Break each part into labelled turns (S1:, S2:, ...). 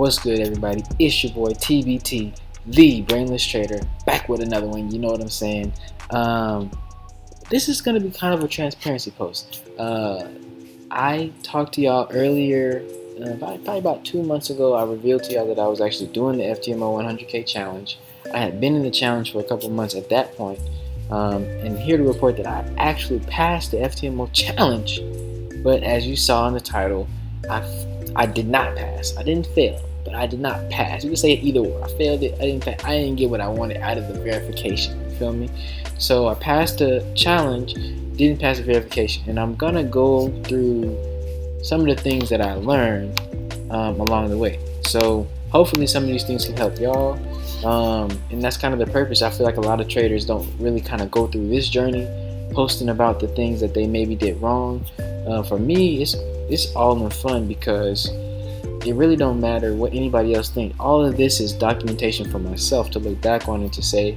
S1: What's good, everybody? It's your boy TBT, the Brainless Trader, back with another one. You know what I'm saying? This is going to be kind of a transparency post. I talked to y'all earlier, probably about 2 months ago. I revealed to y'all that I was actually doing the FTMO 100K challenge. I had been in the challenge for a couple months at that point, and here to report that I actually passed the FTMO challenge. But as you saw in the title, I did not pass. I didn't fail, but I did not pass. You can say it either way. I failed it. I didn't get what I wanted out of the verification. You feel me? So I passed the challenge, didn't pass the verification, and I'm gonna go through some of the things that I learned along the way. So hopefully some of these things can help y'all, and that's kind of the purpose. I feel like a lot of traders don't really kind of go through this journey, posting about the things that they maybe did wrong. For me, it's all in fun because it really don't matter what anybody else think. All of this is documentation for myself to look back on and to say,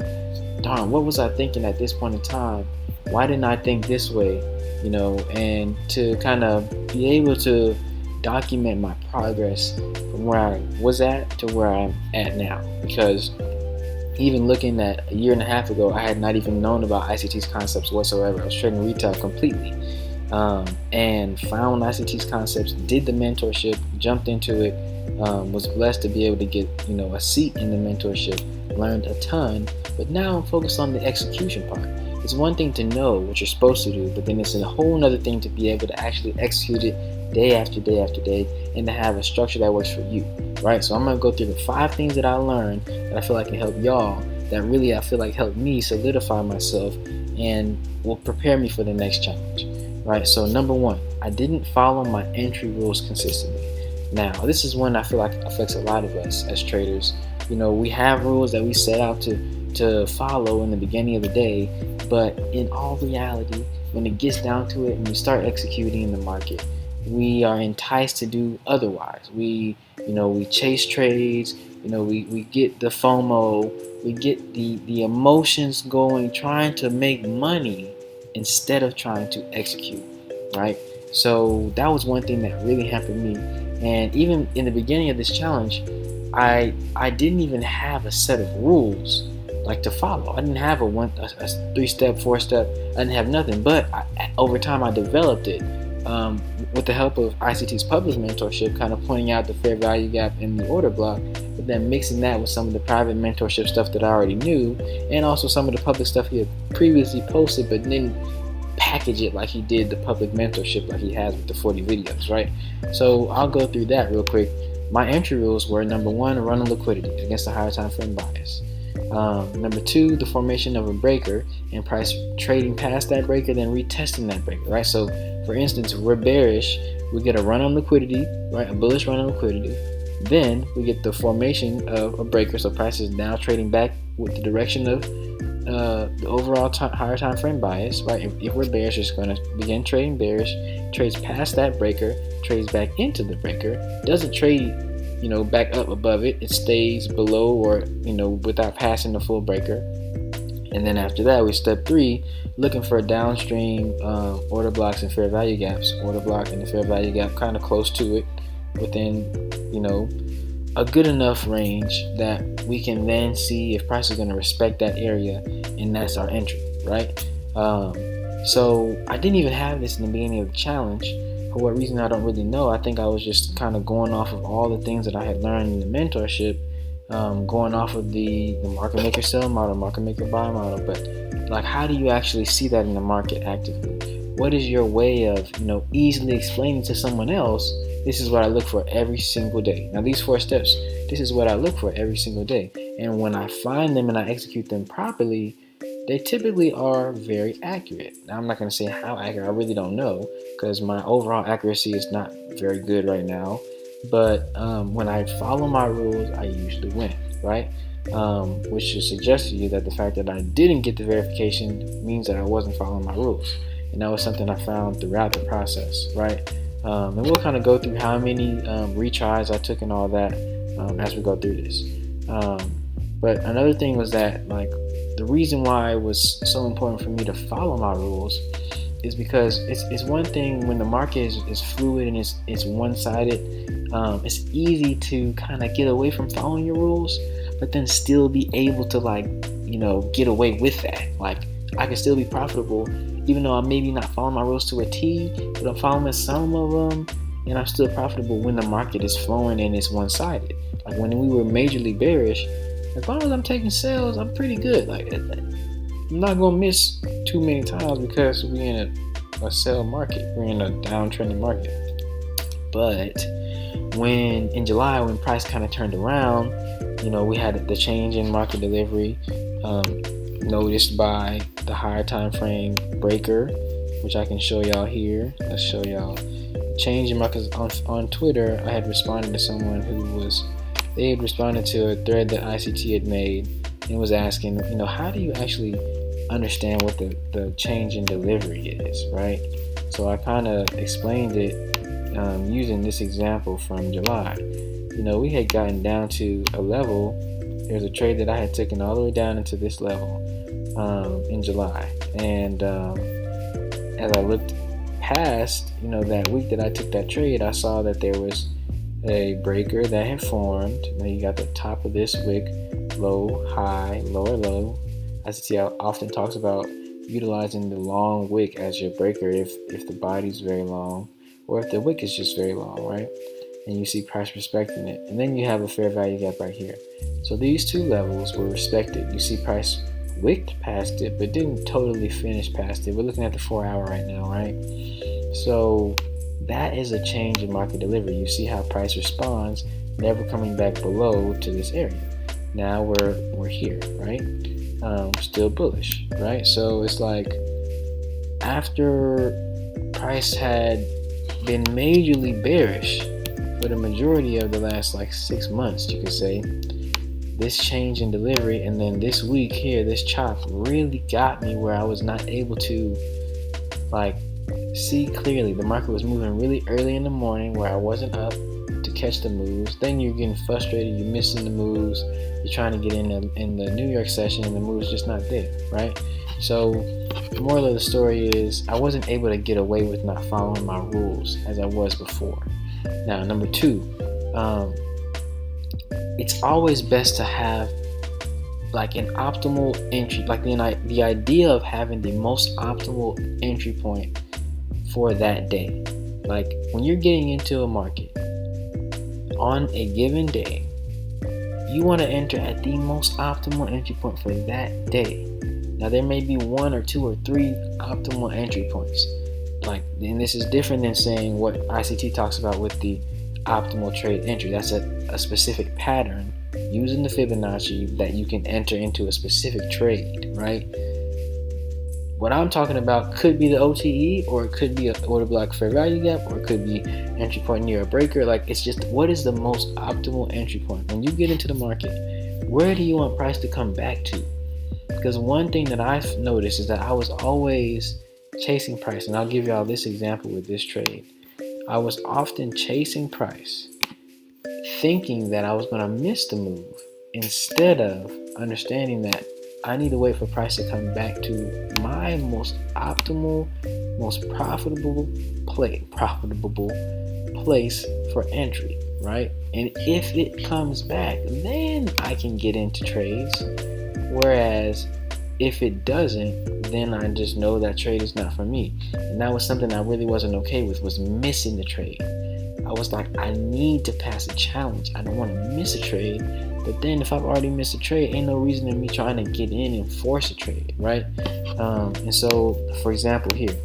S1: darn, what was I thinking at this point in time? Why didn't I think this way? You know, and to kind of be able to document my progress from where I was at to where I'm at now. Because even looking at a year and a half ago, I had not even known about ICT's concepts whatsoever. I was trading retail completely. And found ICT's concepts, did the mentorship, jumped into it, was blessed to be able to get, a seat in the mentorship, learned a ton, but now I'm focused on the execution part. It's one thing to know what you're supposed to do, but then it's a whole other thing to be able to actually execute it day after day after day and to have a structure that works for you, right? So I'm going to go through the 5 things that I learned that I feel like can help y'all, that really I feel like helped me solidify myself and will prepare me for the next challenge. Right, so number 1, I didn't follow my entry rules consistently. Now, this is one I feel like affects a lot of us as traders. We have rules that we set out to follow in the beginning of the day, but in all reality, when it gets down to it and we start executing in the market, we are enticed to do otherwise. We chase trades. We get the FOMO. We get the emotions going, trying to make money instead of trying to execute, right? So that was one thing that really hampered me. And even in the beginning of this challenge, I didn't even have a set of rules like to follow. I didn't have a 3-step, 4-step. I didn't have nothing. But over time, I developed it with the help of ICT's public mentorship, kind of pointing out the fair value gap in the order block, but then mixing that with some of the private mentorship stuff that I already knew, and also some of the public stuff he had previously posted, but didn't package it like he did the public mentorship like he has with the 40 videos, right? So I'll go through that real quick. My entry rules were, number 1, running liquidity against the higher time frame bias. Number 2, the formation of a breaker and price trading past that breaker, then retesting that breaker, right? So for instance, if we're bearish, we get a run on liquidity, right? A bullish run on liquidity. Then we get the formation of a breaker, so price is now trading back with the direction of the overall higher time frame bias, right? If we're bearish, it's going to begin trading bearish, trades past that breaker, trades back into the breaker, doesn't trade back up above it, it stays below or without passing the full breaker. And then after that, we step 3, looking for downstream order blocks and fair value gaps. Order block and the fair value gap kind of close to it, within a good enough range that we can then see if price is going to respect that area, and that's our entry, right? So I didn't even have this in the beginning of the challenge. For what reason, I don't really know. I think I was just kind of going off of all the things that I had learned in the mentorship, going off of the market maker sell model, market maker buy model. But like, how do you actually see that in the market actively? What is your way of easily explaining to someone else, this is what I look for every single day? Now, these 4 steps, this is what I look for every single day. And when I find them and I execute them properly, they typically are very accurate. Now, I'm not going to say how accurate, I really don't know, because my overall accuracy is not very good right now. But when I follow my rules, I usually win, right? Which should suggest to you that the fact that I didn't get the verification means that I wasn't following my rules. And that was something I found throughout the process, right? And we'll kind of go through how many retries I took and all that as we go through this. But another thing was that, like, the reason why it was so important for me to follow my rules is because it's one thing when the market is fluid and it's one-sided. It's easy to kind of get away from following your rules, but then still be able to get away with that. Like, I can still be profitable even though I'm maybe not following my rules to a T, but I'm following some of them, and I'm still profitable when the market is flowing and it's one-sided. Like when we were majorly bearish, as long as I'm taking sales, I'm pretty good. Like, I'm not gonna miss too many times because we're in a sell market. We're in a downtrending market. But when in July, when price kind of turned around, we had the change in market delivery, noticed by the higher time frame breaker, which I can show y'all here. Let's show y'all change in markets on Twitter. I had responded to someone they had responded to a thread that ICT had made and was asking, how do you actually understand what the change in delivery is, right? So I kind of explained it using this example from July. We had gotten down to a level. There's a trade that I had taken all the way down into this level in July, and as I looked past, that week that I took that trade, I saw that there was a breaker that had formed. Now you got the top of this wick, low, high, lower low. ICT often talks about utilizing the long wick as your breaker if the body's very long, or if the wick is just very long, right? And you see price respecting it, and then you have a fair value gap right here. So these two levels were respected. You see price wicked past it, but didn't totally finish past it. We're looking at the 4-hour right now, right? So that is a change in market delivery. You see how price responds, never coming back below to this area. Now we're here, right? Still bullish, right? So it's like after price had been majorly bearish for the majority of the last 6 months, you could say, this change in delivery, and then this week here, this chop really got me where I was not able to see clearly. The market was moving really early in the morning where I wasn't up to catch the moves. Then you're getting frustrated, you're missing the moves, you're trying to get in the New York session and the move's just not there, right? So the moral of the story is I wasn't able to get away with not following my rules as I was before. Now, number two, it's always best to have an optimal entry, the idea of having the most optimal entry point for that day. Like when you're getting into a market on a given day, you want to enter at the most optimal entry point for that day. Now there may be 1 or 2 or 3 optimal entry points. And this is different than saying what ICT talks about with the optimal trade entry. That's a specific pattern using the Fibonacci that you can enter into a specific trade, right? What I'm talking about could be the OTE, or it could be a order block fair value gap, or it could be entry point near a breaker. It's just what is the most optimal entry point when you get into the market. Where do you want price to come back to? Because one thing that I've noticed is that I was always chasing price, and I'll give y'all this example with this trade. I was often chasing price, thinking that I was going to miss the move, instead of understanding that I need to wait for price to come back to my most optimal, most profitable place for entry, right? And if it comes back, then I can get into trades. Whereas if it doesn't, then I just know that trade is not for me. And that was something I really wasn't okay with, was missing the trade. I was like, I need to pass a challenge. I don't want to miss a trade. But then if I've already missed a trade, ain't no reason in me trying to get in and force a trade, right? And so, for example, here,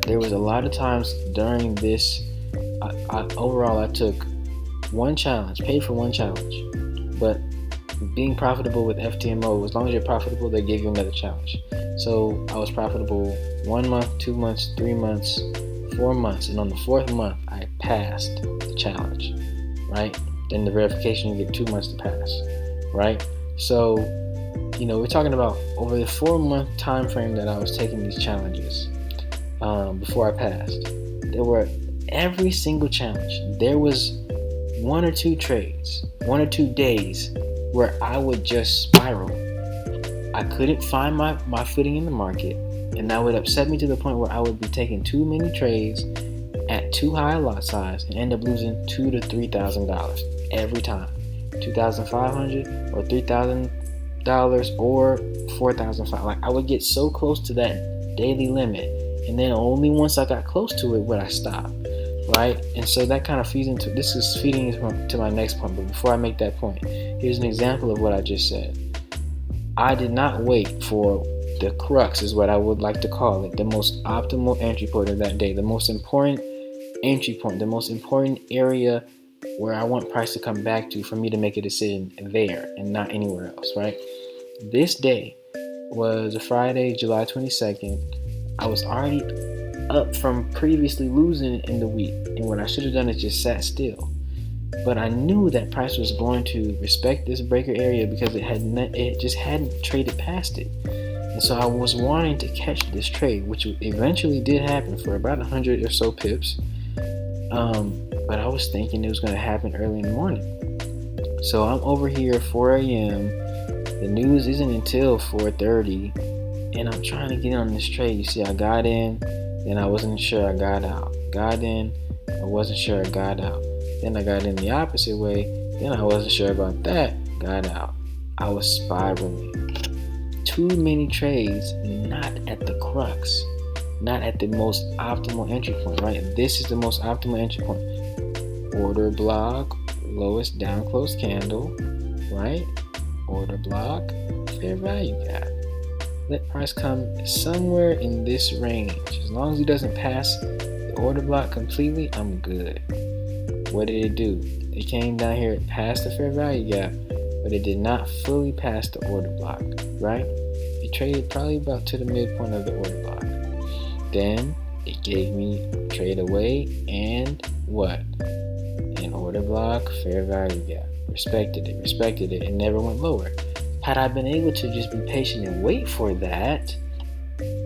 S1: there was a lot of times during this, overall I took one challenge, paid for one challenge. But being profitable with FTMO, as long as you're profitable, they give you another challenge. So I was profitable 1 month, 2 months, 3 months, 4 months, and on the 4th month I passed the challenge, right? Then the verification, you get 2 months to pass, right? So we're talking about over the 4-month time frame that I was taking these challenges before I passed. There were every single challenge, there was 1 or 2 trades, 1 or 2 days where I would just spiral. I couldn't find my footing in the market. And that would upset me to the point where I would be taking too many trades at too high a lot size and end up losing $2,000 to $3,000 every time. $2,500 or $3,000 or $4,500. Like, I would get so close to that daily limit, and then only once I got close to it would I stop, right? And so that kind of feeds into, this is feeding into my next point. But before I make that point, here's an example of what I just said. I did not wait for the crux, is what I would like to call it, the most optimal entry point of that day, the most important entry point, the most important area where I want price to come back to for me to make a decision there and not anywhere else, right? This day was a Friday, July 22nd. I was already up from previously losing in the week, and what I should have done is just sat still. But I knew that price was going to respect this breaker area because it just hadn't traded past it. And so I was wanting to catch this trade, which eventually did happen for about 100 or so pips. But I was thinking it was going to happen early in the morning. So I'm over here at 4 a.m. The news isn't until 4:30, and I'm trying to get on this trade. You see, I got in, then I wasn't sure I got out. Got in, I wasn't sure I got out. Then I got in the opposite way, then I wasn't sure about that, got out. I was spiraling. Too many trades, not at the crux, not at the most optimal entry point, right? This is the most optimal entry point. Order block, lowest down close candle, right? Order block, fair value gap. Let price come somewhere in this range. As long as it doesn't pass the order block completely, I'm good. What did it do? It came down here past the fair value gap, but it did not fully pass the order block, right? It traded probably about to the midpoint of the order block. Then it gave me trade away and what? An order block, fair value gap. Respected it. It never went lower. Had I been able to just be patient and wait for that,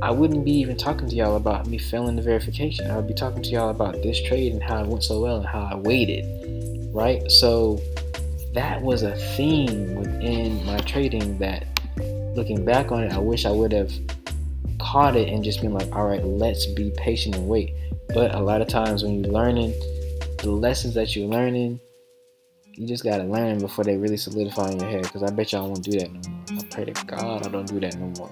S1: I wouldn't be even talking to y'all about me failing the verification. I would be talking to y'all about this trade and how it went so well and how I waited, right? So that was a theme within my trading that, looking back on it, I wish I would have caught it and just been like, all right, let's be patient and wait. But a lot of times when you're learning, the lessons that you're learning, you just gotta learn before they really solidify in your head, because I bet y'all won't do that no more. I pray to God I don't do that no more.